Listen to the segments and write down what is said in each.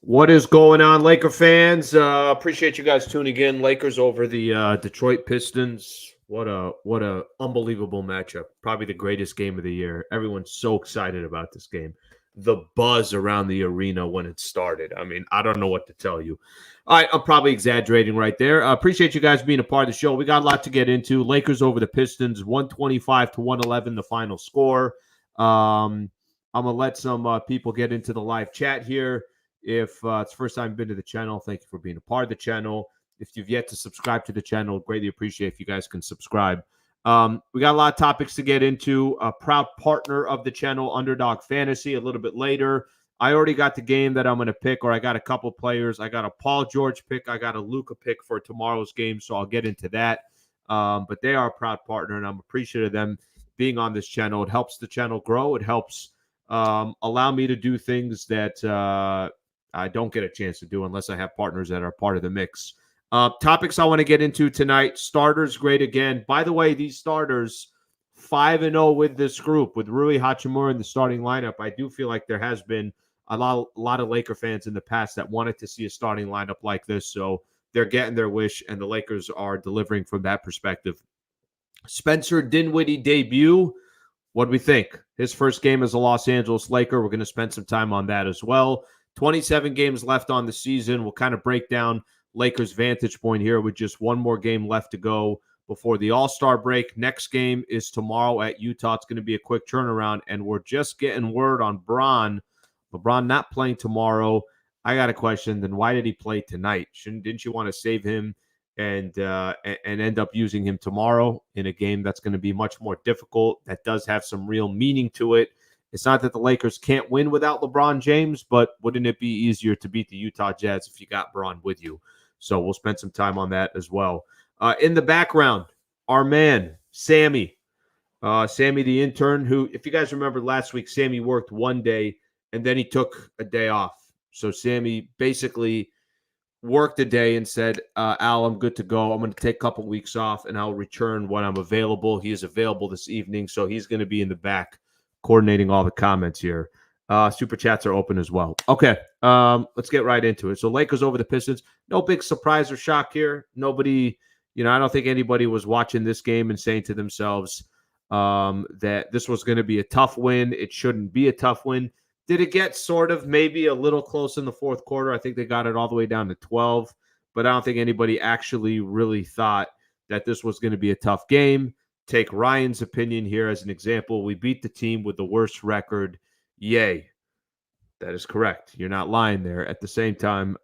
What is going on, Laker fans? Appreciate you guys tuning in. Lakers over the Detroit Pistons. What a unbelievable matchup. Probably the greatest game of the year. Everyone's so excited about this game. The buzz around the arena when it started. I mean, I don't know what to tell you. All right, I'm probably exaggerating right there. Appreciate you guys being a part of the show. We got a lot to get into. Lakers over the Pistons, 125 to 111, the final score. I'm gonna let some people get into the live chat here. If it's the first time you've been to the channel, thank you for being a part of the channel. If you've yet to subscribe to the channel, greatly appreciate if you guys can subscribe. We got a lot of topics to get into. A proud partner of the channel, Underdog Fantasy, a little bit later. I already got the game that I'm going to pick, or I got a couple players. I got a Paul George pick. I got a Luka pick for tomorrow's game, so I'll get into that. But they are a proud partner, and I'm appreciative of them being on this channel. It helps the channel grow. It helps allow me to do things that I don't get a chance to do unless I have partners that are part of the mix. Topics I want to get into tonight. Starters, great again. By the way, these starters, 5-0 with this group, with Rui Hachimura in the starting lineup. I do feel like there has been a lot of Laker fans in the past that wanted to see a starting lineup like this, so they're getting their wish, and the Lakers are delivering from that perspective. Spencer Dinwiddie debut. What do we think? His first game as a Los Angeles Laker. We're going to spend some time on that as well. 27 games left on the season. We'll kind of break down Lakers' vantage point here with just one more game left to go before the All-Star break. Next game is tomorrow at Utah. It's going to be a quick turnaround, and we're just getting word on Bron. LeBron not playing tomorrow. I got a question. Then why did he play tonight? Didn't you want to save him and end up using him tomorrow in a game that's going to be much more difficult, that does have some real meaning to it? It's not that the Lakers can't win without LeBron James, but wouldn't it be easier to beat the Utah Jazz if you got Bron with you? So we'll spend some time on that as well. In the background, our man, Sammy. Sammy, the intern, who, if you guys remember last week, Sammy worked one day, and then he took a day off. So Sammy basically worked a day and said, Al, I'm good to go. I'm going to take a couple weeks off, and I'll return when I'm available. He is available this evening, so he's going to be in the back coordinating all the comments here. Super chats are open as well. Okay, let's get right into it. So Lakers over the Pistons. No big surprise or shock here. Nobody, I don't think anybody was watching this game and saying to themselves that this was going to be a tough win. It shouldn't be a tough win. Did it get sort of maybe a little close in the fourth quarter? I think they got it all the way down to 12, but I don't think anybody actually really thought that this was going to be a tough game. Take Ryan's opinion here as an example. We beat the team with the worst record. Yay. That is correct. You're not lying there. At the same time,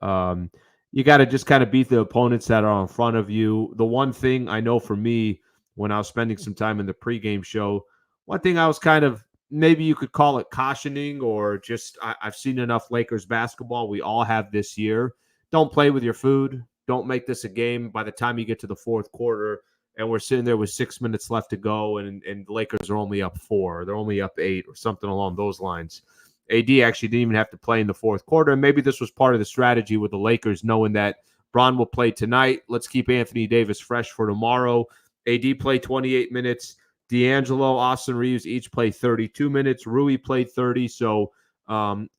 you got to just kind of beat the opponents that are in front of you. The one thing I know for me, when I was spending some time in the pregame show, one thing I was kind of, maybe you could call it cautioning, or just I've seen enough Lakers basketball. We all have this year. Don't play with your food. Don't make this a game by the time you get to the fourth quarter and we're sitting there with 6 minutes left to go, and the Lakers are only up 4. They're only up 8 or something along those lines. AD actually didn't even have to play in the fourth quarter, and maybe this was part of the strategy with the Lakers, knowing that Bron will play tonight. Let's keep Anthony Davis fresh for tomorrow. AD played 28 minutes. D'Angelo, Austin Reeves each played 32 minutes. Rui played 30. So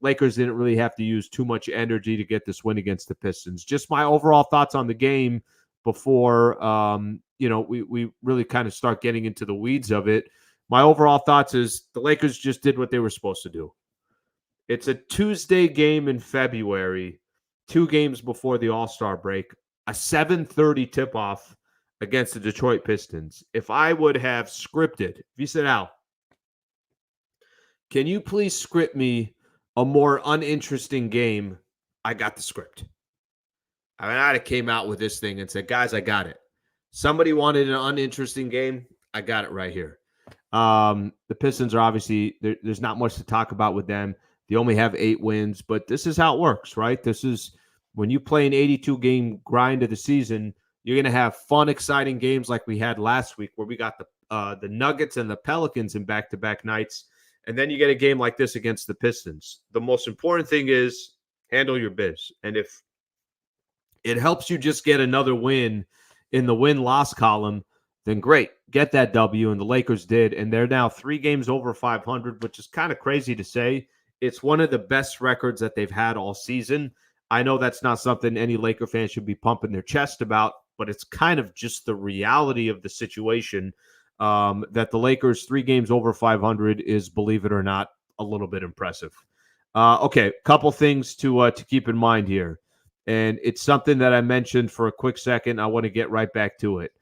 Lakers didn't really have to use too much energy to get this win against the Pistons. Just my overall thoughts on the game before, we really kind of start getting into the weeds of it. My overall thoughts is the Lakers just did what they were supposed to do. It's a Tuesday game in February, 2 games before the All-Star break, a 7:30 tip-off against the Detroit Pistons. If I would have scripted, if you said, Al, can you please script me a more uninteresting game? I got the script. I mean, I'd have came out with this thing and said, guys, I got it. Somebody wanted an uninteresting game. I got it right here. The Pistons are obviously, there's not much to talk about with them. They only have 8 wins, but this is how it works, right? This is when you play an 82-game grind of the season, you're going to have fun, exciting games like we had last week where we got the Nuggets and the Pelicans in back-to-back nights, and then you get a game like this against the Pistons. The most important thing is handle your biz. And if it helps you just get another win in the win-loss column, then great. Get that W, and the Lakers did, and they're now 3 games over 500, which is kind of crazy to say. It's one of the best records that they've had all season. I know that's not something any Laker fan should be pumping their chest about, but it's kind of just the reality of the situation, that the Lakers 3 games over 500 is, believe it or not, a little bit impressive. Okay, couple things to keep in mind here, and it's something that I mentioned for a quick second. I want to get right back to it.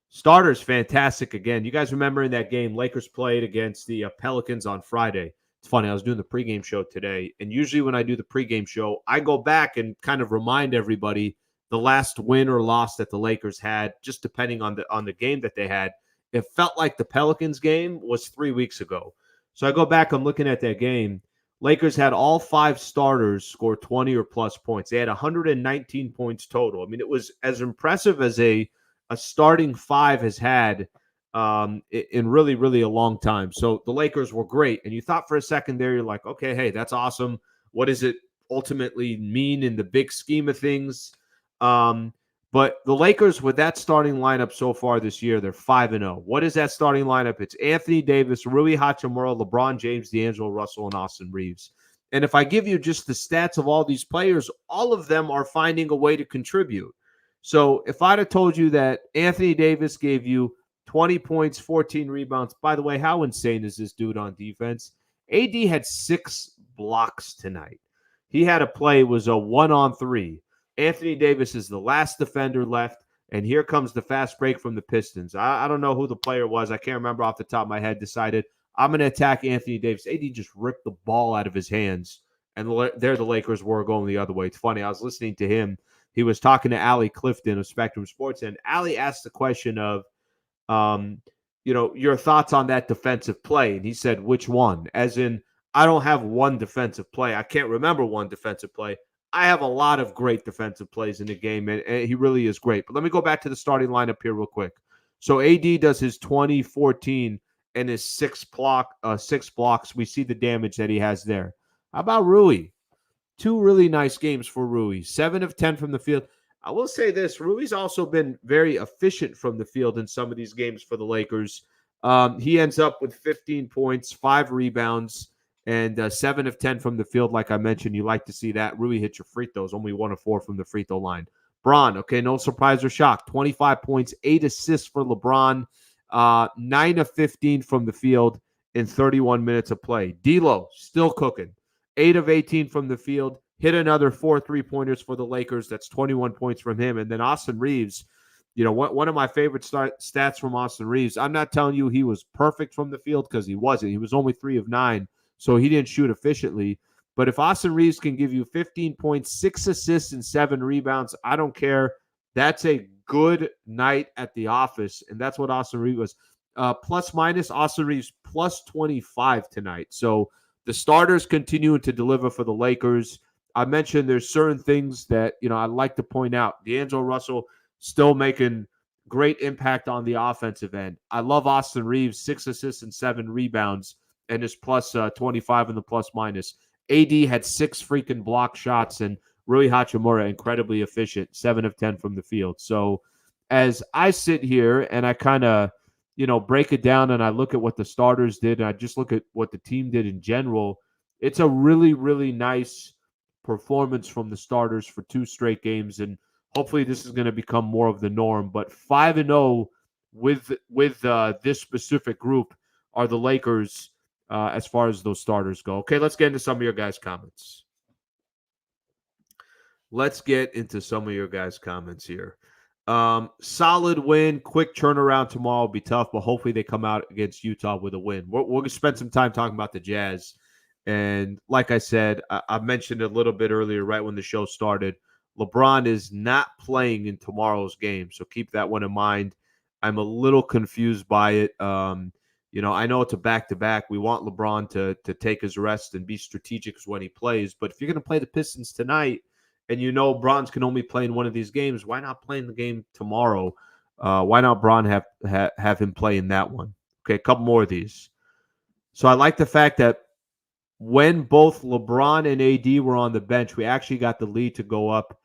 Starters, fantastic again. You guys remember in that game, Lakers played against the Pelicans on Friday. It's funny, I was doing the pregame show today, and usually when I do the pregame show, I go back and kind of remind everybody the last win or loss that the Lakers had, just depending on the game that they had. It felt like the Pelicans game was 3 weeks ago. So I go back, I'm looking at that game. Lakers had all 5 starters score 20 or plus points. They had 119 points total. I mean, it was as impressive as a starting 5 has had in really, really a long time. So the Lakers were great. And you thought for a second there, you're like, okay, hey, that's awesome. What does it ultimately mean in the big scheme of things? But the Lakers, with that starting lineup so far this year, they're 5-0. What is that starting lineup? It's Anthony Davis, Rui Hachimura, LeBron James, D'Angelo Russell, and Austin Reeves. And if I give you just the stats of all these players, all of them are finding a way to contribute. So if I'd have told you that Anthony Davis gave you 20 points, 14 rebounds. By the way, how insane is this dude on defense? AD had 6 blocks tonight. He had a play, was a 1-on-3. Anthony Davis is the last defender left, and here comes the fast break from the Pistons. I don't know who the player was. I can't remember off the top of my head. Decided, I'm going to attack Anthony Davis. AD just ripped the ball out of his hands, and there the Lakers were going the other way. It's funny. I was listening to him. He was talking to Allie Clifton of Spectrum Sports, and Allie asked the question of, your thoughts on that defensive play. And he said, which one? As in, I don't have one defensive play. I can't remember one defensive play. I have a lot of great defensive plays in the game, and he really is great. But let me go back to the starting lineup here real quick. So AD does his 20-14 and his 6 blocks. We see the damage that he has there. How about Rui? 2 really nice games for Rui. 7 of 10 from the field. I will say this, Rui's also been very efficient from the field in some of these games for the Lakers. He ends up with 15 points, 5 rebounds, and 7 of 10 from the field. Like I mentioned, you like to see that. Rui hit your free throws, only 1 of 4 from the free throw line. Bron, okay, no surprise or shock. 25 points, 8 assists for LeBron, 9 of 15 from the field in 31 minutes of play. D'Lo, still cooking. 8 of 18 from the field. Hit another 4 3-pointers for the Lakers. That's 21 points from him. And then Austin Reeves, one of my favorite stats from Austin Reeves. I'm not telling you he was perfect from the field because he wasn't. He was only 3 of 9, so he didn't shoot efficiently. But if Austin Reeves can give you 15 points, 6 assists, and 7 rebounds, I don't care. That's a good night at the office, and that's what Austin Reeves was. Plus minus, Austin Reeves plus 25 tonight. So the starters continuing to deliver for the Lakers. I mentioned there's certain things that, I'd like to point out. D'Angelo Russell still making great impact on the offensive end. I love Austin Reeves, 6 assists and 7 rebounds, and his plus 25 in the plus minus. AD had 6 freaking block shots, and Rui Hachimura incredibly efficient, 7 of 10 from the field. So as I sit here and I kind of, break it down and I look at what the starters did and I just look at what the team did in general, it's a really, really nice performance from the starters for 2 straight games, and hopefully this is going to become more of the norm. But 5-0 with this specific group are the Lakers as far as those starters go. Okay, let's get into some of your guys' comments. Here. Solid win, quick turnaround tomorrow will be tough, but hopefully they come out against Utah with a win. We're going to spend some time talking about the Jazz. And like I said, I mentioned a little bit earlier, right when the show started, LeBron is not playing in tomorrow's game. So keep that one in mind. I'm a little confused by it. I know it's a back-to-back. We want LeBron to take his rest and be strategic when he plays. But if you're going to play the Pistons tonight and Bron's can only play in one of these games, why not play in the game tomorrow? Why not Bron have him play in that one? Okay, a couple more of these. So I like the fact that when both LeBron and AD were on the bench, we actually got the lead to go up.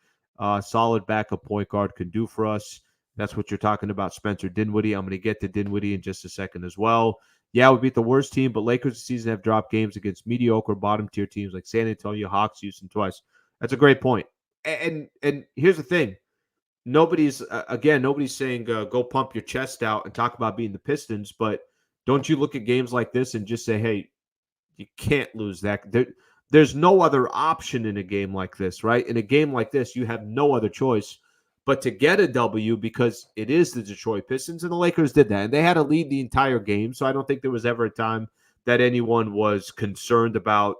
Solid backup point guard can do for us. That's what you're talking about, Spencer Dinwiddie. I'm going to get to Dinwiddie in just a second as well. Yeah, we beat the worst team, but Lakers this season have dropped games against mediocre bottom-tier teams like San Antonio, Hawks, Houston twice. That's a great point. And here's the thing. Nobody's saying go pump your chest out and talk about being the Pistons, but don't you look at games like this and just say, hey, you can't lose that. There's no other option in a game like this, right? In a game like this, you have no other choice but to get a W because it is the Detroit Pistons, and the Lakers did that. And they had a lead the entire game, so I don't think there was ever a time that anyone was concerned about,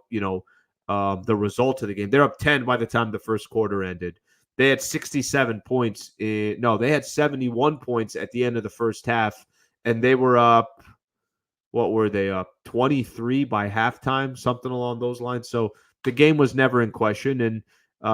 the result of the game. They're up 10 by the time the first quarter ended. They had 67 points. They had 71 points at the end of the first half, and they were up, what were they up? 23 by halftime, something along those lines. So the game was never in question, and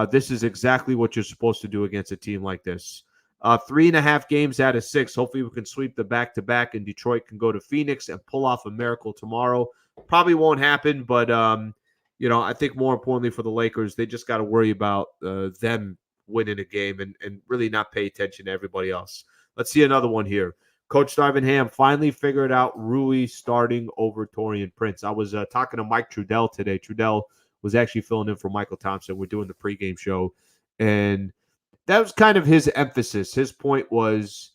this is exactly what you're supposed to do against a team like this. 3.5 games out of 6. Hopefully we can sweep the back-to-back, and Detroit can go to Phoenix and pull off a miracle tomorrow. Probably won't happen, but I think more importantly for the Lakers, they just got to worry about them winning a game and really not pay attention to everybody else. Let's see another one here. Coach Darvin Ham finally figured out Rui starting over Taurean Prince. I was talking to Mike Trudell today. Trudell was actually filling in for Michael Thompson. We're doing the pregame show, and that was kind of his emphasis. His point was,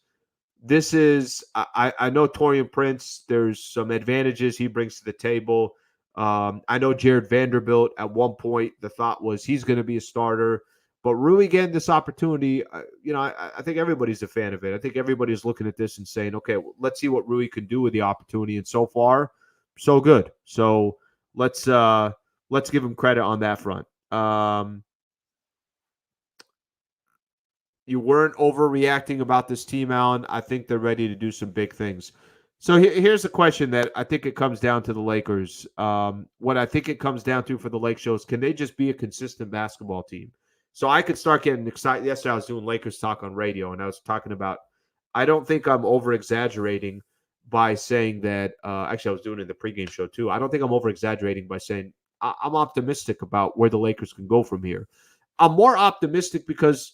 I know Taurean Prince, there's some advantages he brings to the table. I know Jared Vanderbilt, at one point, the thought was he's going to be a starter. But Rui getting this opportunity, I think everybody's a fan of it. I think everybody's looking at this and saying, okay, let's see what Rui can do with the opportunity. And so far, so good. So let's give him credit on that front. You weren't overreacting about this team, Allen. I think they're ready to do some big things. So here's the question that I think it comes down to the Lakers. What I think it comes down to for the Lake Shows, can they just be a consistent basketball team? So I could start getting excited. Yesterday I was doing Lakers talk on radio, and I was talking about, I don't think I'm over-exaggerating by saying that, actually I was doing it in the pregame show too. I don't think I'm over-exaggerating by saying I'm optimistic about where the Lakers can go from here. I'm more optimistic because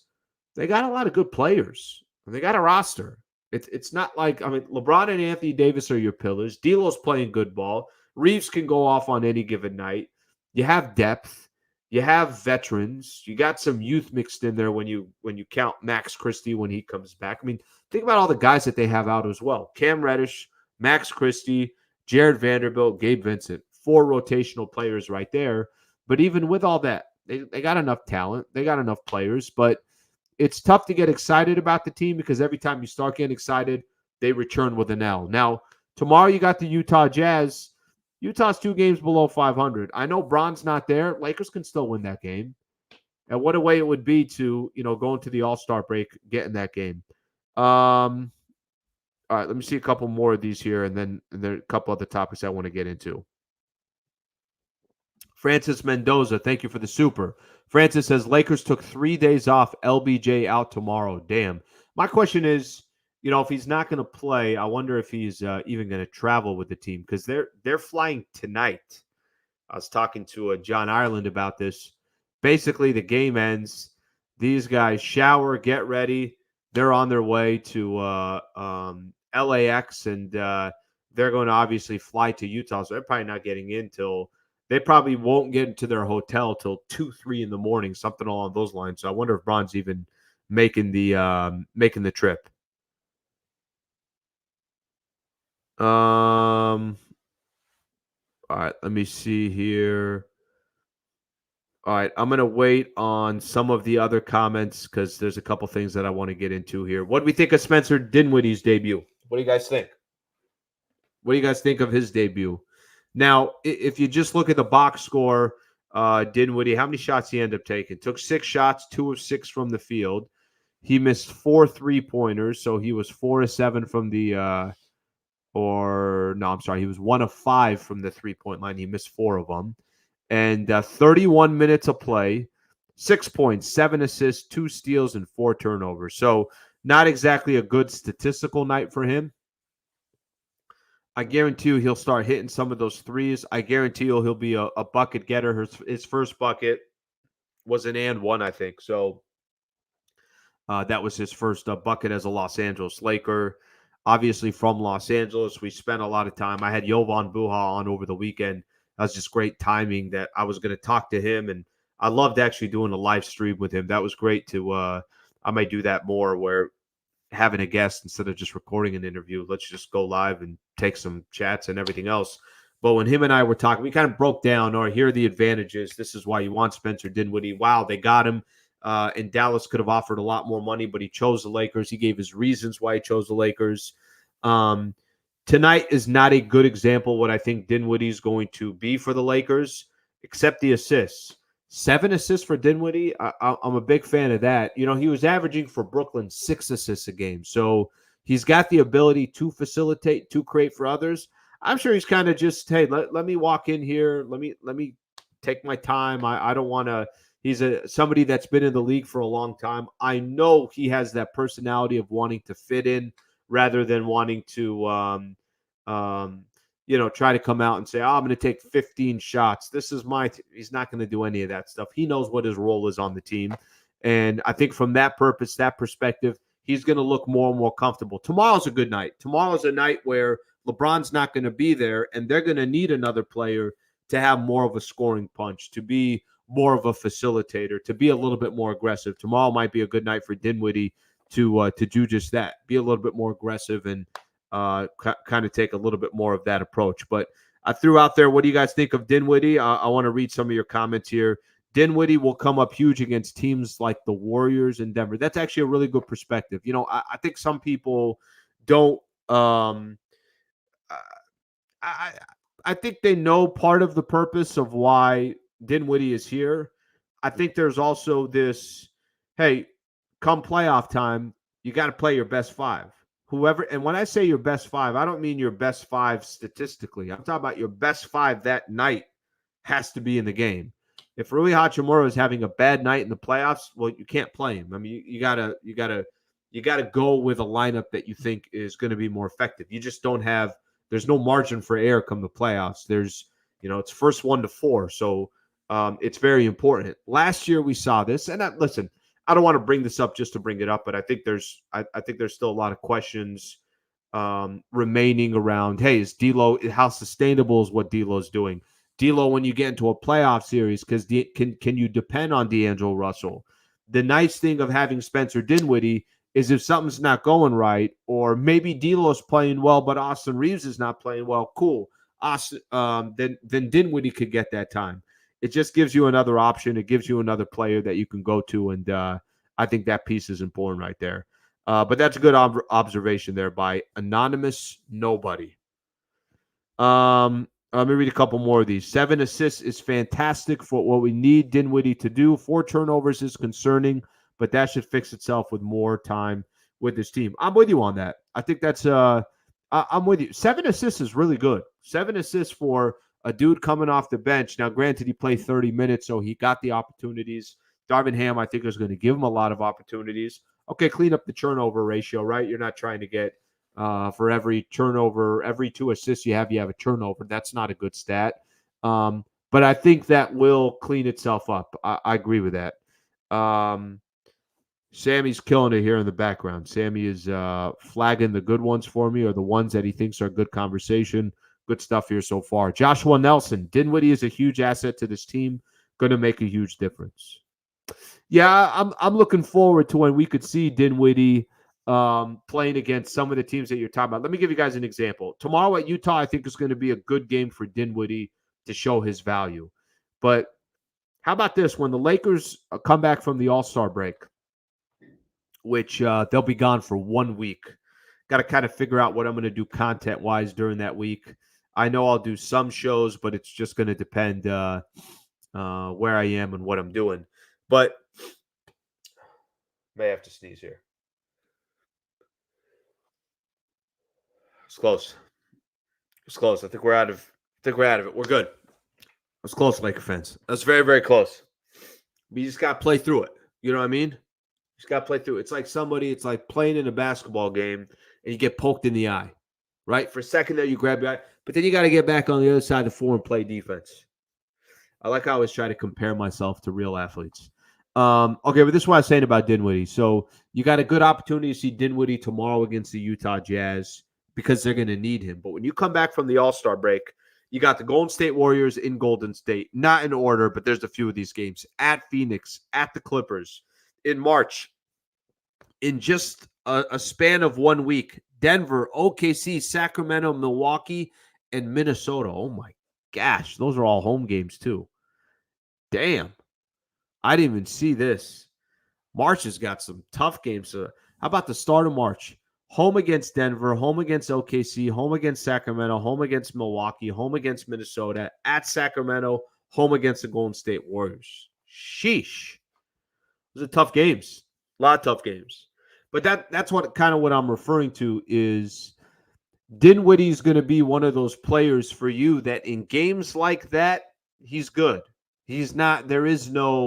they got a lot of good players. They got a roster. It's not like, LeBron and Anthony Davis are your pillars. D'Lo's playing good ball. Reeves can go off on any given night. You have depth. You have veterans. You got some youth mixed in there when you count Max Christie when he comes back. Think about all the guys that they have out as well. Cam Reddish, Max Christie, Jared Vanderbilt, Gabe Vincent. 4 rotational players right there. But even with all that, they got enough talent. They got enough players. But it's tough to get excited about the team because every time you start getting excited, they return with an L. Now, tomorrow you got the Utah Jazz. Utah's 2 games below 500. I know Bron's not there. Lakers can still win that game. And what a way it would be to, go into the All-Star break, getting that game. All right, let me see a couple more of these here, and then there are a couple other topics I want to get into. Francis Mendoza, thank you for the super. Francis says, Lakers took 3 days off. LBJ out tomorrow. Damn. My question is, if he's not going to play, I wonder if he's even going to travel with the team because they're flying tonight. I was talking to John Ireland about this. Basically, the game ends. These guys shower, get ready. They're on their way to LAX, and they're going to obviously fly to Utah. So they're probably not getting in till they probably won't get into their hotel till 2, 3 in the morning, something along those lines. So I wonder if Bron's even making the trip. All right, let me see here. All right, I'm going to wait on some of the other comments because there's a couple things that I want to get into here. What do we think of Spencer Dinwiddie's debut? What do you guys think? What do you guys think of his debut? Now, if you just look at the box score, Dinwiddie, how many shots he ended up taking? Took 6 shots, 2 of 6 from the field. He missed 4 3-pointers, so he was 4 of 7 from the he was 1 of 5 from the 3-point line. He missed 4 of them. And 31 minutes of play, 6 points, 7 assists, 2 steals, and 4 turnovers. So not exactly a good statistical night for him. I guarantee you he'll start hitting some of those threes. I guarantee you he'll be a bucket getter. His first bucket was an and one, I think. So that was his first bucket as a Los Angeles Laker. Obviously from Los Angeles, we spent a lot of time. I had Jovan Buha on over the weekend. That was just great timing that I was going to talk to him, and I loved actually doing a live stream with him. That was great to I might do that more where having a guest instead of just recording an interview. Let's just go live and take some chats and everything else. But when him and I were talking, we kind of broke down, or here are the advantages. This is why you want Spencer Dinwiddie. Wow, they got him. And Dallas could have offered a lot more money, but he chose the Lakers. He gave his reasons why he chose the Lakers. Tonight is not a good example of what I think Dinwiddie is going to be for the Lakers, except the assists. 7 assists for Dinwiddie. I'm a big fan of that. You know, he was averaging for Brooklyn 6 assists a game. So he's got the ability to facilitate, to create for others. I'm sure he's kind of just, hey, let me walk in here. Let me take my time. I don't want to. He's somebody that's been in the league for a long time. I know he has that personality of wanting to fit in rather than wanting to try to come out and say, I'm going to take 15 shots. This is he's not going to do any of that stuff. He knows what his role is on the team. And I think from that perspective, he's going to look more and more comfortable. Tomorrow's a good night. Tomorrow's a night where LeBron's not going to be there, and they're going to need another player to have more of a scoring punch, to be more of a facilitator, to be a little bit more aggressive. Tomorrow might be a good night for Dinwiddie to do just that, be a little bit more aggressive and kind of take a little bit more of that approach. But I threw out there, what do you guys think of Dinwiddie? I want to read some of your comments here. Dinwiddie will come up huge against teams like the Warriors in Denver. That's actually a really good perspective. You know, I think some people don't I think they know part of the purpose of why Dinwiddie is here. I think there's also this, hey, come playoff time, you got to play your best 5. Whoever, and when I say your best 5, I don't mean your best 5 statistically. I'm talking about your best 5 that night has to be in the game. If Rui Hachimura is having a bad night in the playoffs, well, you can't play him. I mean, you gotta go with a lineup that you think is going to be more effective. You just don't have. There's no margin for error come the playoffs. There's, it's first 1 to 4, so it's very important. Last year we saw this, and listen, I don't want to bring this up just to bring it up, but I think there's still a lot of questions remaining around. Hey, is D'Lo, how sustainable is what D'Lo's doing? D'Lo, when you get into a playoff series, because can you depend on D'Angelo Russell? The nice thing of having Spencer Dinwiddie is if something's not going right, or maybe D'Lo's playing well, but Austin Reeves is not playing well, cool. Then Dinwiddie could get that time. It just gives you another option. It gives you another player that you can go to, and I think that piece is important right there. But that's a good observation there by Anonymous Nobody. Let me read a couple more of these. 7 assists is fantastic for what we need Dinwiddie to do. 4 turnovers is concerning, but that should fix itself with more time with this team. I'm with you on that. I think that's I'm with you. 7 assists is really good. 7 assists for a dude coming off the bench. Now, granted, he played 30 minutes, so he got the opportunities. Darvin Ham, I think, is going to give him a lot of opportunities. Okay, clean up the turnover ratio, right? You're not trying to get for every turnover, every 2 assists you have a turnover. That's not a good stat. But I think that will clean itself up. I agree with that. Sammy's killing it here in the background. Sammy is flagging the good ones for me, or the ones that he thinks are good conversation. Good stuff here so far. Joshua Nelson, Dinwiddie is a huge asset to this team. Going to make a huge difference. Yeah, I'm looking forward to when we could see Dinwiddie playing against some of the teams that you're talking about. Let me give you guys an example. Tomorrow at Utah, I think is going to be a good game for Dinwiddie to show his value. But how about this? When the Lakers come back from the All-Star break, which they'll be gone for 1 week, got to kind of figure out what I'm going to do content-wise during that week. I know I'll do some shows, but it's just going to depend where I am and what I'm doing. But may have to sneeze here. It's close. It's close. I think we're out of it. We're good. It's close, Laker fans. That's very, very close. We just got to play through it. You know what I mean? Just got to play through it. It's like playing in a basketball game and you get poked in the eye, right? For a second there, you grab your eye, but then you got to get back on the other side of the floor and play defense. I like how I always try to compare myself to real athletes. Okay, but this is what I was saying about Dinwiddie. So you got a good opportunity to see Dinwiddie tomorrow against the Utah Jazz because they're going to need him. But when you come back from the All-Star break, You got the Golden State Warriors in Golden State, not in order, but there's a few of these games at Phoenix, at the Clippers in March. In just a span of 1 week, Denver, OKC, Sacramento, Milwaukee, and Minnesota. Oh my gosh, those are all home games too. Damn, I didn't even see this. March has got some tough games. How about the start of March? Home against Denver, home against OKC, home against Sacramento, home against Milwaukee, home against Minnesota, at Sacramento, home against the Golden State Warriors. Sheesh. Those are tough games. A lot of tough games. But that's what I'm referring to is Dinwiddie's going to be one of those players for you that in games like that, he's good. He's not, there is no,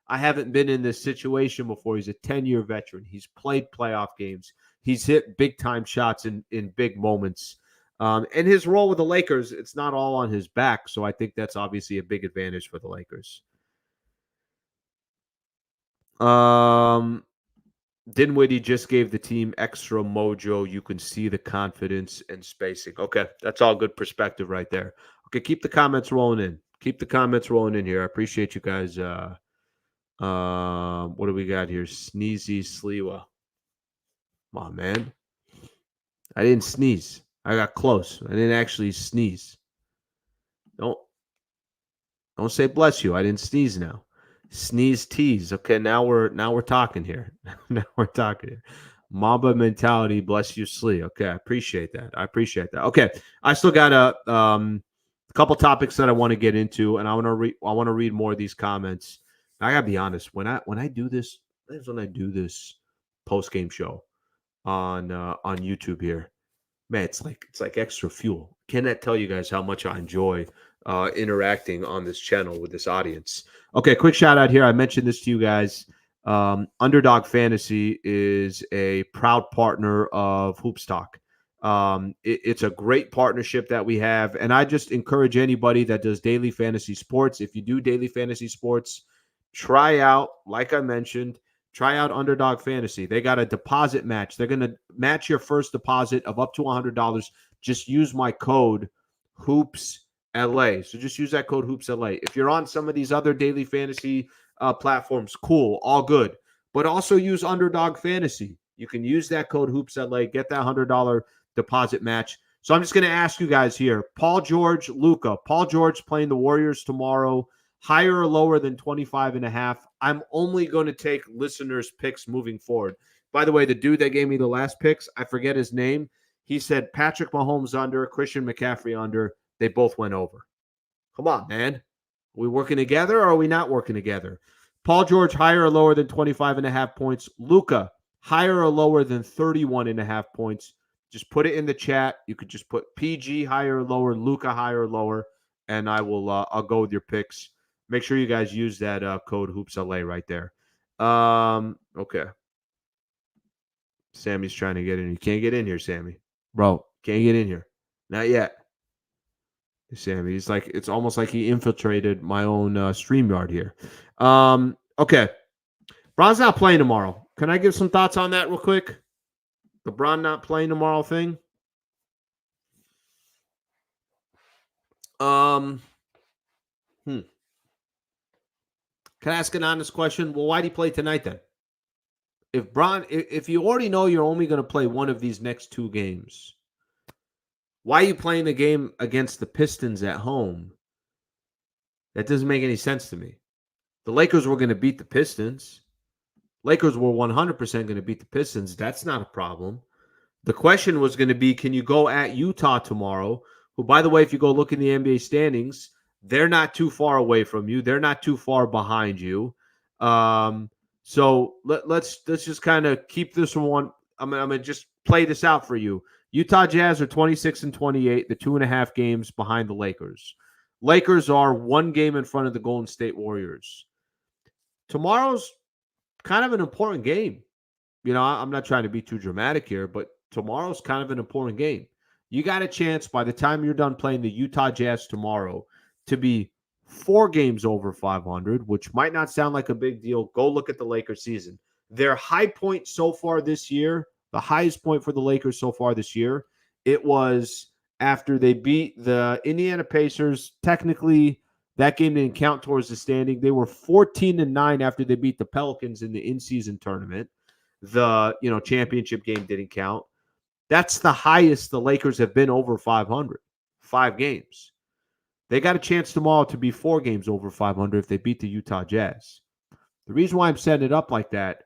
I haven't been in this situation before. He's a 10-year veteran. He's played playoff games. He's hit big-time shots in big moments. And his role with the Lakers, it's not all on his back. So I think that's obviously a big advantage for the Lakers. Dinwiddie just gave the team extra mojo. You can see the confidence and spacing. Okay, that's all good perspective right there. Okay, keep the comments rolling in. Keep the comments rolling in here. I appreciate you guys. What do we got here? Sneezy Sliwa. Come on, man. I didn't sneeze. I got close. I didn't actually sneeze. Don't say bless you. I didn't sneeze now. Sneeze tease. Okay, now we're talking here. Now we're talking here. Mamba mentality, bless you, Slee. Okay, I appreciate that. Okay, I still got a couple topics that I want to get into, and I want to read more of these comments. I gotta be honest. When I do this, when I do this post game show on YouTube here, man, it's like extra fuel. Cannot tell you guys how much I enjoy interacting on this channel with this audience. Okay, quick shout out here. I mentioned this to you guys. Underdog Fantasy is a proud partner of Hoopstock. It's a great partnership that we have, and I just encourage anybody that does daily fantasy sports. If you do daily fantasy sports, try out, like I mentioned, try out Underdog Fantasy. They got a deposit match. They're going to match your first deposit of up to $100. Just use my code HoopsLA. So just use that code HoopsLA. If you're on some of these other daily fantasy platforms, cool, all good. But also use Underdog Fantasy. You can use that code HoopsLA, get that $100 deposit match. So I'm just going to ask you guys here. Paul George, Luka. Paul George playing the Warriors tomorrow. Higher or lower than 25.5. I'm only going to take listeners' picks moving forward. By the way, the dude that gave me the last picks, I forget his name. He said Patrick Mahomes under, Christian McCaffrey under. They both went over. Come on, man. Are we working together or are we not working together? Paul George, higher or lower than 25.5 points. Luka, higher or lower than 31.5 points. Just put it in the chat. You could just put PG higher or lower, Luka higher or lower, and I'll go with your picks. Make sure you guys use that code HoopsLA right there. Okay. Sammy's trying to get in. You can't get in here, Sammy. Bro, can't get in here. Not yet. Sammy, it's almost like he infiltrated my own StreamYard here. Okay. Bron's not playing tomorrow. Can I give some thoughts on that real quick? The Bron not playing tomorrow thing? Can I ask an honest question? Well, why do you play tonight then? If you already know you're only going to play one of these next two games, why are you playing the game against the Pistons at home? That doesn't make any sense to me. The Lakers were going to beat the Pistons. Lakers were 100% going to beat the Pistons. That's not a problem. The question was going to be, can you go at Utah tomorrow? Who, by the way, if you go look in the NBA standings, they're not too far away from you. They're not too far behind you. So let's just kind of keep this one. I'm gonna just play this out for you. Utah Jazz are 26-28, the 2.5 games behind the Lakers. Lakers are 1 game in front of the Golden State Warriors. Tomorrow's kind of an important game. You know, I'm not trying to be too dramatic here, but tomorrow's kind of an important game. You got a chance by the time you're done playing the Utah Jazz tomorrow to be 4 games over 500, which might not sound like a big deal. Go look at the Lakers season. Their high point so far this year, the highest point for the Lakers so far this year, it was after they beat the Indiana Pacers. Technically, that game didn't count towards the standing. They were 14-9 after they beat the Pelicans in the in-season tournament. The championship game didn't count. That's the highest the Lakers have been over 500. 5 games. They got a chance tomorrow to be 4 games over 500 if they beat the Utah Jazz. The reason why I'm setting it up like that,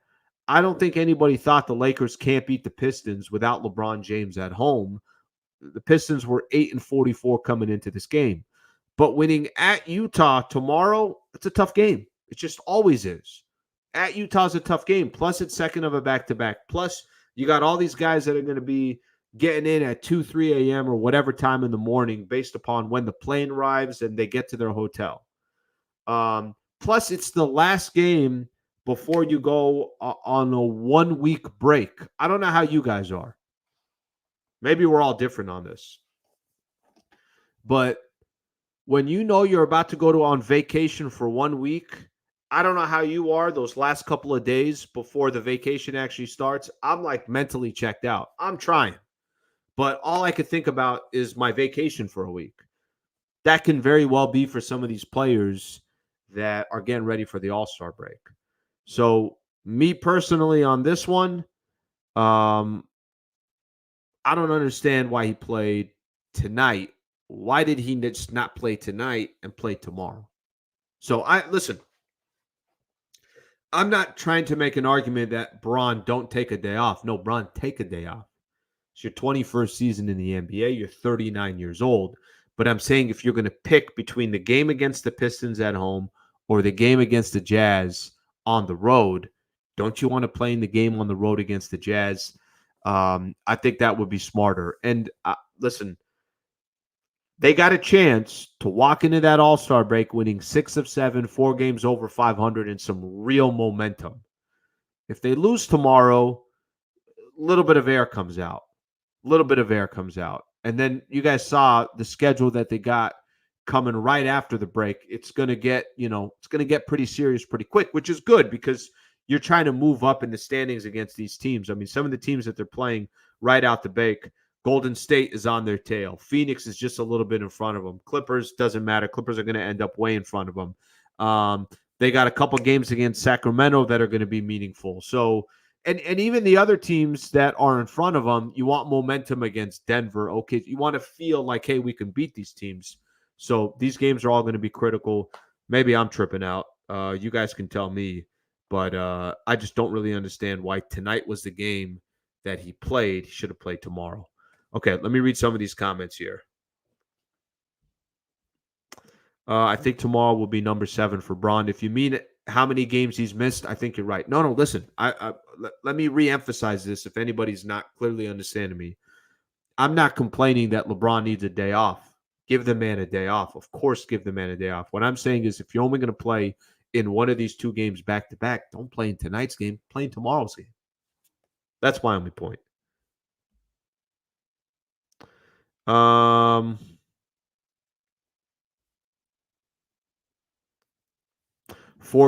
I don't think anybody thought the Lakers can't beat the Pistons without LeBron James at home. The Pistons were 8-44 coming into this game. But winning at Utah tomorrow, it's a tough game. It just always is. At Utah's a tough game. Plus, it's second of a back-to-back. Plus, you got all these guys that are going to be getting in at 2, 3 a.m. or whatever time in the morning based upon when the plane arrives and they get to their hotel. Plus, it's the last game before you go on a 1-week break. I don't know how you guys are. Maybe we're all different on this. But when you know you're about to go on vacation for 1 week, I don't know how you are those last couple of days before the vacation actually starts. I'm like mentally checked out. I'm trying. But all I could think about is my vacation for a week. That can very well be for some of these players that are getting ready for the All-Star break. So me personally on this one, I don't understand why he played tonight. Why did he just not play tonight and play tomorrow? So listen, I'm not trying to make an argument that Bron don't take a day off. No, Bron, take a day off. It's your 21st season in the NBA. You're 39 years old. But I'm saying if you're going to pick between the game against the Pistons at home or the game against the Jazz on the road, don't you want to play in the game on the road against the Jazz? I think that would be smarter. And listen, they got a chance to walk into that All-Star break winning 6 of 7, 4 games over 500, and some real momentum. If they lose tomorrow, a little bit of air comes out. And then you guys saw the schedule that they got coming right after the break. It's going to get, pretty serious pretty quick, which is good because you're trying to move up in the standings against these teams. I mean, some of the teams that they're playing right out the break, Golden State is on their tail. Phoenix is just a little bit in front of them. Clippers, doesn't matter. Clippers are going to end up way in front of them. They got a couple games against Sacramento that are going to be meaningful. So, and even the other teams that are in front of them, you want momentum against Denver. Okay, you want to feel like, hey, we can beat these teams. So these games are all going to be critical. Maybe I'm tripping out. You guys can tell me. But I just don't really understand why tonight was the game that he played. He should have played tomorrow. Okay, let me read some of these comments here. I think tomorrow will be number 7 for Bron. If you mean how many games he's missed, I think you're right. No, listen. Let me reemphasize this if anybody's not clearly understanding me. I'm not complaining that LeBron needs a day off. Give the man a day off. Of course, give the man a day off. What I'm saying is if you're only going to play in one of these 2 games back-to-back, don't play in tonight's game. Play in tomorrow's game. That's my only point. 4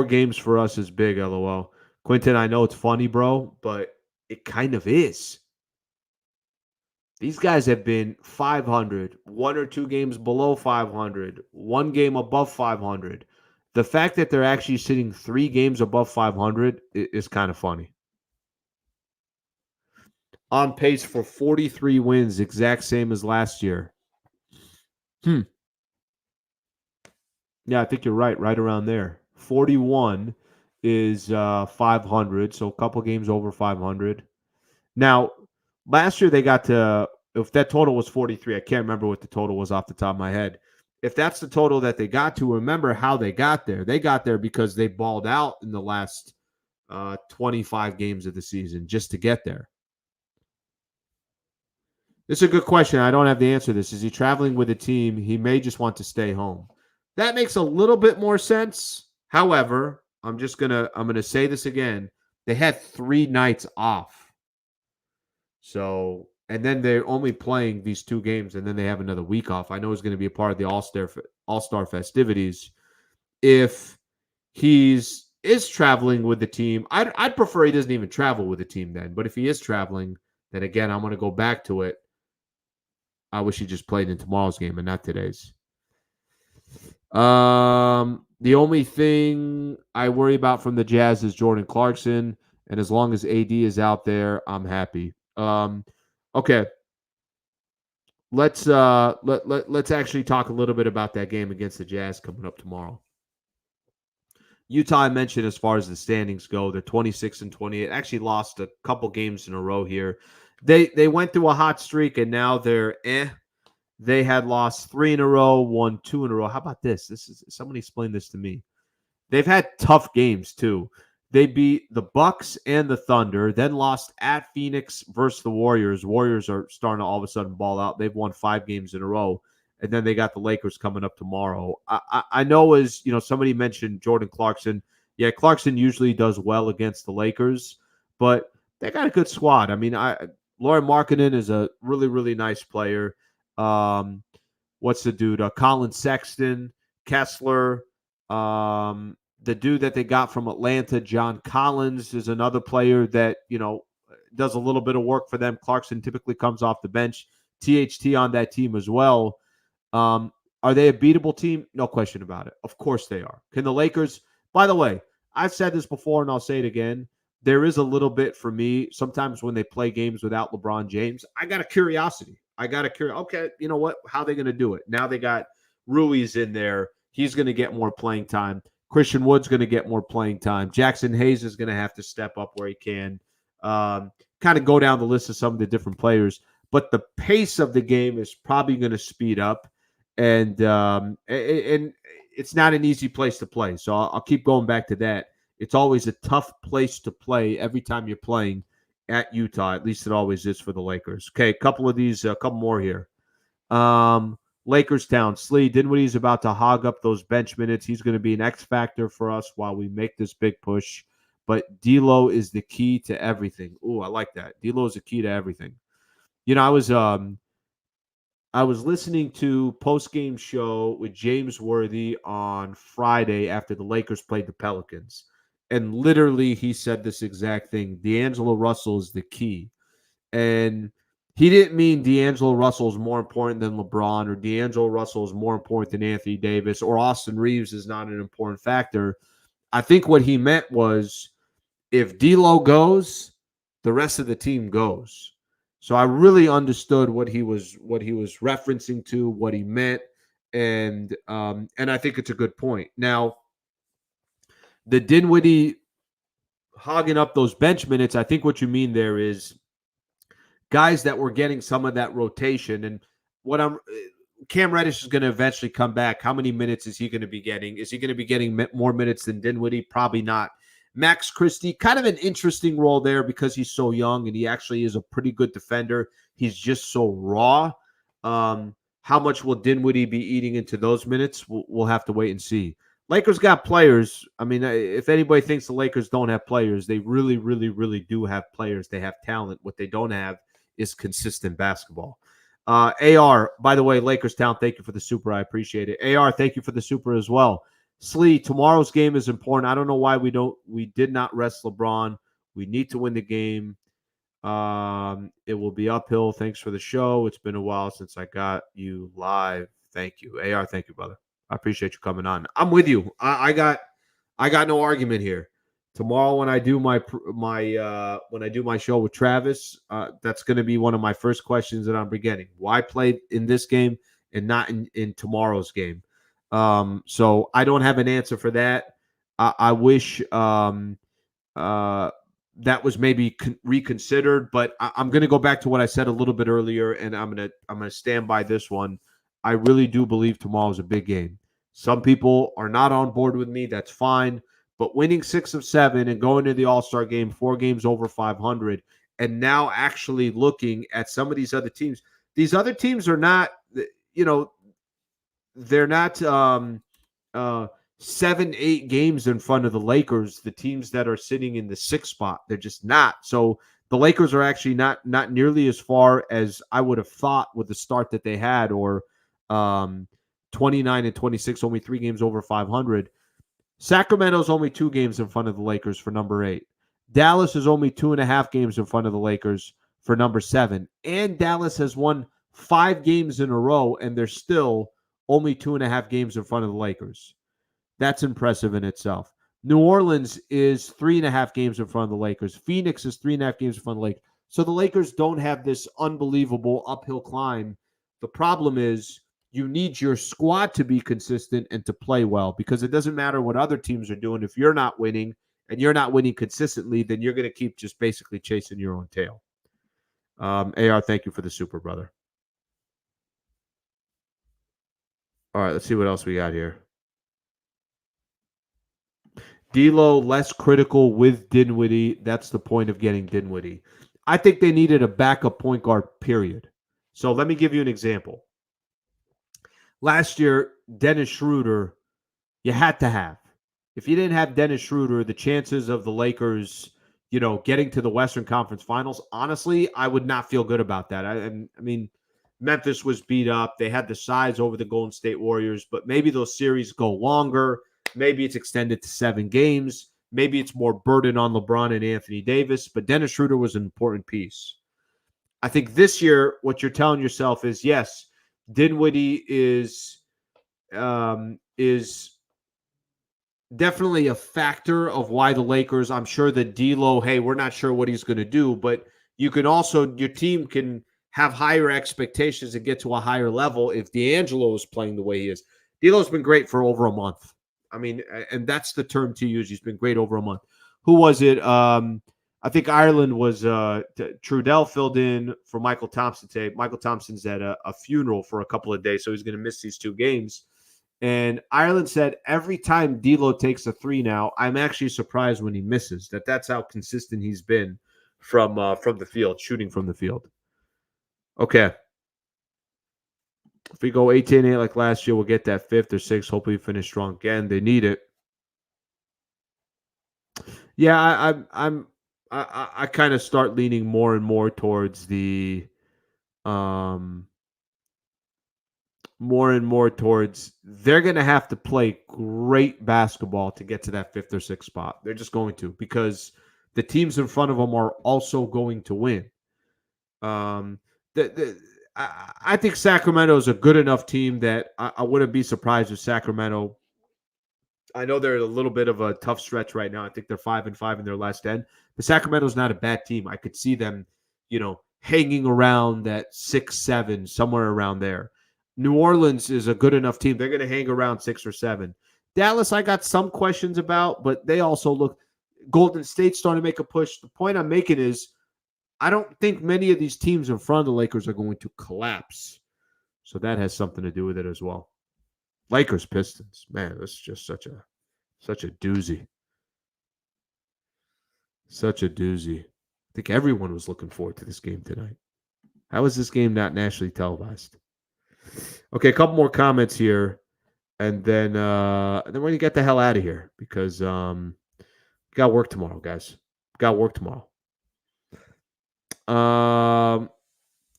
games for us is big, LOL. Quentin, I know it's funny, bro, but it kind of is. These guys have been 500, 1 or 2 games below 500, 1 game above 500. The fact that they're actually sitting 3 games above 500 is kind of funny. On pace for 43 wins, exact same as last year. Yeah, I think you're right around there. 41 is 500, so a couple games over 500. Now, last year they got to, if that total was 43, I can't remember what the total was off the top of my head. If that's the total that they got to, remember how they got there. They got there because they balled out in the last 25 games of the season just to get there. This is a good question. I don't have the answer to this. Is he traveling with a team? He may just want to stay home. That makes a little bit more sense. However, I'm going to say this again. They had 3 nights off. So, and then they're only playing these 2 games, and then they have another week off. I know he's going to be a part of the All-Star festivities. If is traveling with the team, I'd prefer he doesn't even travel with the team then. But if he is traveling, then again, I'm going to go back to it. I wish he just played in tomorrow's game and not today's. The only thing I worry about from the Jazz is Jordan Clarkson, and as long as AD is out there, I'm happy. Okay. Let's let's actually talk a little bit about that game against the Jazz coming up tomorrow. Utah, I mentioned as far as the standings go, they're 26-28. Actually lost a couple games in a row here. They went through a hot streak and now they're They had lost 3 in a row, won 2 in a row. How about this? Somebody explain this to me. They've had tough games too. They beat the Bucks and the Thunder, then lost at Phoenix versus the Warriors. Warriors are starting to all of a sudden ball out. They've won 5 games in a row, and then they got the Lakers coming up tomorrow. I know, as you know, somebody mentioned Jordan Clarkson. Yeah, Clarkson usually does well against the Lakers, but they got a good squad. I mean, Lauri Markkanen is a really, really nice player. What's the dude? Colin Sexton, Kessler. The dude that they got from Atlanta, John Collins, is another player that, you know, does a little bit of work for them. Clarkson typically comes off the bench. THT on that team as well. Are they a beatable team? No question about it. Of course they are. Can the Lakers, by the way, I've said this before and I'll say it again. There is a little bit for me, sometimes when they play games without LeBron James, I got a curiosity. Okay, you know what? How are they going to do it? Now they got Ruiz in there. He's going to get more playing time. Christian Wood's going to get more playing time. Jackson Hayes is going to have to step up where he can. Kind of go down the list of some of the different players. But the pace of the game is probably going to speed up. And it's not an easy place to play. So I'll keep going back to that. It's always a tough place to play every time you're playing at Utah. At least it always is for the Lakers. Okay, a couple more here. Lakers town. Slee, Dinwiddie's about to hog up those bench minutes. He's going to be an X factor for us while we make this big push. But D'Lo is the key to everything. Ooh, I like that. D'Lo is the key to everything. You know, I was listening to post-game show with James Worthy on Friday after the Lakers played the Pelicans. And literally he said this exact thing. D'Angelo Russell is the key. And he didn't mean D'Angelo Russell is more important than LeBron, or D'Angelo Russell is more important than Anthony Davis, or Austin Reeves is not an important factor. I think what he meant was if D'Lo goes, the rest of the team goes. So I really understood what he was referencing to, what he meant, and I think it's a good point. Now, the Dinwiddie hogging up those bench minutes, I think what you mean there is guys that were getting some of that rotation. And Cam Reddish is going to eventually come back. How many minutes is he going to be getting? Is he going to be getting more minutes than Dinwiddie? Probably not. Max Christie, kind of an interesting role there because he's so young and he actually is a pretty good defender. He's just so raw. How much will Dinwiddie be eating into those minutes? We'll have to wait and see. Lakers got players. I mean, if anybody thinks the Lakers don't have players, they really, really, really do have players. They have talent. What they don't have is consistent basketball. AR, by the way, Lakers Town, thank you for the super. I appreciate it. AR, thank you for the super as well. Slee, tomorrow's game is important. I don't know why we did not rest LeBron. We need to win the game. It will be uphill. Thanks for the show. It's been a while since I got you live. Thank you. AR, thank you, brother. I appreciate you coming on. I'm with you. I got no argument here. Tomorrow when I do my show with Travis, that's going to be one of my first questions that I'm beginning. Why play in this game and not in tomorrow's game? So I don't have an answer for that. I wish that was maybe reconsidered, but I'm going to go back to what I said a little bit earlier, and I'm going to stand by this one. I really do believe tomorrow is a big game. Some people are not on board with me. That's fine. But winning 6 of 7 and going to the All-Star game, 4 games over 500, and now actually looking at some of these other teams. These other teams are not, they're not 7-8 games in front of the Lakers, the teams that are sitting in the 6th spot. They're just not. So the Lakers are actually not nearly as far as I would have thought with the start that they had, or 29-26, only 3 games over 500. Sacramento's only 2 games in front of the Lakers for number 8. Dallas is only 2.5 games in front of the Lakers for number 7. And Dallas has won 5 games in a row, and they're still only 2.5 games in front of the Lakers. That's impressive in itself. New Orleans is 3.5 games in front of the Lakers. Phoenix is 3.5 games in front of the Lakers. So the Lakers don't have this unbelievable uphill climb. The problem is you need your squad to be consistent and to play well, because it doesn't matter what other teams are doing. If you're not winning and you're not winning consistently, then you're going to keep just basically chasing your own tail. AR, thank you for the super, brother. All right, let's see what else we got here. D'Lo less critical with Dinwiddie. That's the point of getting Dinwiddie. I think they needed a backup point guard, period. So let me give you an example. Last year, Dennis Schroeder, you had to have. If you didn't have Dennis Schroeder, the chances of the Lakers, getting to the Western Conference Finals, honestly, I would not feel good about that. I mean, Memphis was beat up. They had the size over the Golden State Warriors, but maybe those series go longer. Maybe it's extended to 7 games. Maybe it's more burden on LeBron and Anthony Davis, but Dennis Schroeder was an important piece. I think this year, what you're telling yourself is, yes, Dinwiddie is definitely a factor of why the Lakers, I'm sure that D'Lo, hey, we're not sure what he's going to do, but you can also, your team can have higher expectations and get to a higher level if D'Angelo is playing the way he is. D'Lo's been great for over a month. I mean, and that's the term to use. He's been great over a month. Who was it? I think Ireland was Trudell filled in for Michael Thompson today. Michael Thompson's at a funeral for a couple of days, so he's going to miss these 2 games. And Ireland said every time D'Lo takes a 3 now, I'm actually surprised when he misses. That's how consistent he's been from the field, shooting from the field. Okay. If we go 18-8 like last year, we'll get that 5th or 6th. Hopefully, finish strong again. They need it. Yeah, I kind of start leaning more and more towards the they're going to have to play great basketball to get to that 5th or 6th spot. They're just going to, because the teams in front of them are also going to win. I think Sacramento is a good enough team that I wouldn't be surprised if Sacramento. I know they're a little bit of a tough stretch right now. I think they're 5-5 in their last 10. But Sacramento's not a bad team. I could see them, hanging around that 6-7, somewhere around there. New Orleans is a good enough team. They're going to hang around 6 or 7. Dallas, I got some questions about, but they also look. Golden State's starting to make a push. The point I'm making is, I don't think many of these teams in front of the Lakers are going to collapse. So that has something to do with it as well. Lakers, Pistons. Man, this is just such a doozy. Such a doozy. I think everyone was looking forward to this game tonight. How is this game not nationally televised? Okay, a couple more comments here, and then we're gonna get the hell out of here, because we got work tomorrow, guys. We got work tomorrow.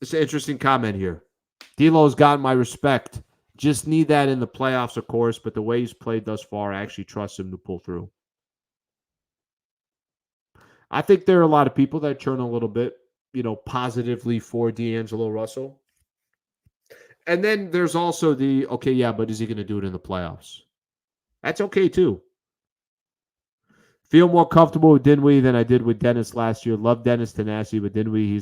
It's an interesting comment here. D'Lo's got my respect. Just need that in the playoffs, of course, but the way he's played thus far, I actually trust him to pull through. I think there are a lot of people that turn a little bit, positively for D'Angelo Russell. And then there's also the, okay, yeah, but is he going to do it in the playoffs? That's okay, too. Feel more comfortable with Dinwiddie than I did with Dennis last year. Love Dennis tenacity, but Dinwiddie,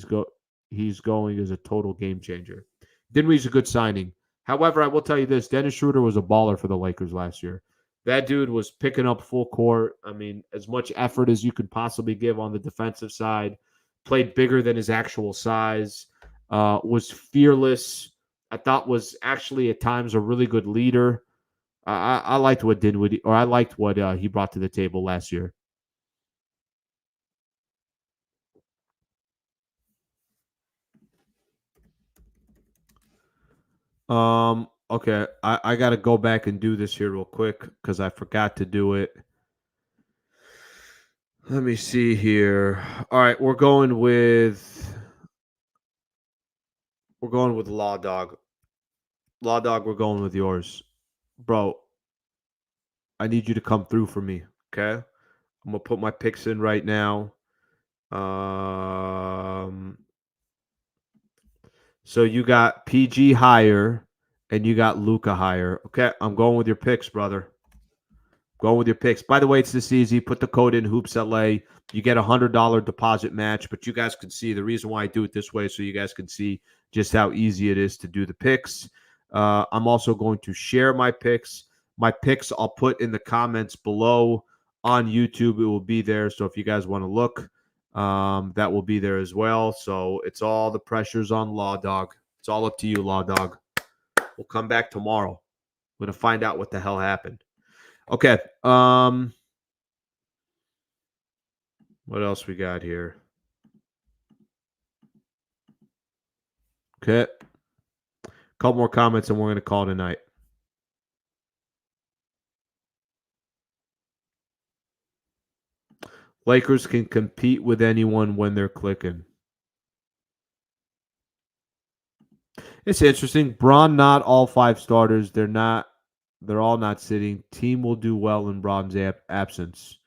he's going as a total game changer. Dinwiddie's a good signing. However, I will tell you this. Dennis Schroeder was a baller for the Lakers last year. That dude was picking up full court. I mean, as much effort as you could possibly give on the defensive side. Played bigger than his actual size. Was fearless. I thought was actually at times a really good leader. I liked what Dinwiddie, or I liked what he brought to the table last year. Okay, I got to go back and do this here real quick because I forgot to do it. Let me see here. All right, we're going with Law Dog. Law Dog, we're going with yours. Bro, I need you to come through for me, okay? I'm going to put my picks in right now. So you got PG higher and you got Luca higher. Okay, I'm going with your picks, brother. Going with your picks. By the way, it's this easy. Put the code in HoopsLA. You get $100 deposit match. But you guys can see the reason why I do it this way, so you guys can see just how easy it is to do the picks. I'm also going to share my picks. My picks I'll put in the comments below on YouTube. It will be there. So if you guys want to look, that will be there as well. So it's all the pressures on Law Dog. It's all up to you, Law Dog. We'll come back tomorrow. We're going to find out what the hell happened. Okay. What else we got here? Okay. Couple more comments and we're going to call tonight. Lakers can compete with anyone when they're clicking. It's interesting. Braun, not all 5 starters. They're all not sitting. Team will do well in Braun's absence.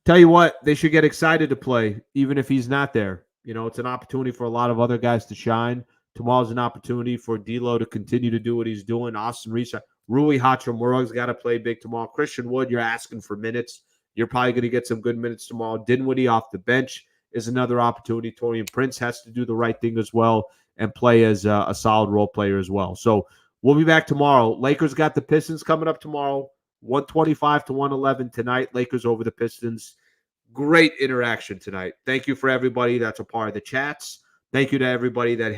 Tell you what, they should get excited to play, even if he's not there. You know, it's an opportunity for a lot of other guys to shine. Tomorrow's an opportunity for D'Lo to continue to do what he's doing. Austin Reeves, Rui Hachimura's got to play big tomorrow. Christian Wood, you're asking for minutes. You're probably going to get some good minutes tomorrow. Dinwiddie off the bench is another opportunity. Taurean Prince has to do the right thing as well and play as a solid role player as well. So we'll be back tomorrow. Lakers got the Pistons coming up tomorrow. 125 to 111 tonight. Lakers over the Pistons. Great interaction tonight. Thank you for everybody that's a part of the chats. Thank you to everybody that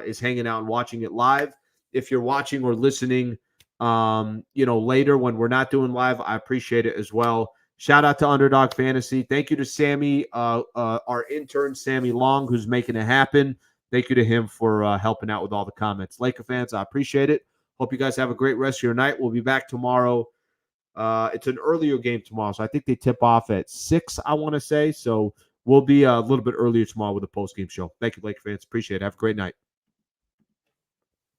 is hanging out and watching it live. If you're watching or listening, later when we're not doing live, I appreciate it as well. Shout out to Underdog Fantasy. Thank you to Sammy, our intern, Sammy Long, who's making it happen. Thank you to him for helping out with all the comments. Laker fans, I appreciate it. Hope you guys have a great rest of your night. We'll be back tomorrow. It's an earlier game tomorrow, so I think they tip off at 6, I want to say. So we'll be a little bit earlier tomorrow with a post-game show. Thank you, Laker fans. Appreciate it. Have a great night.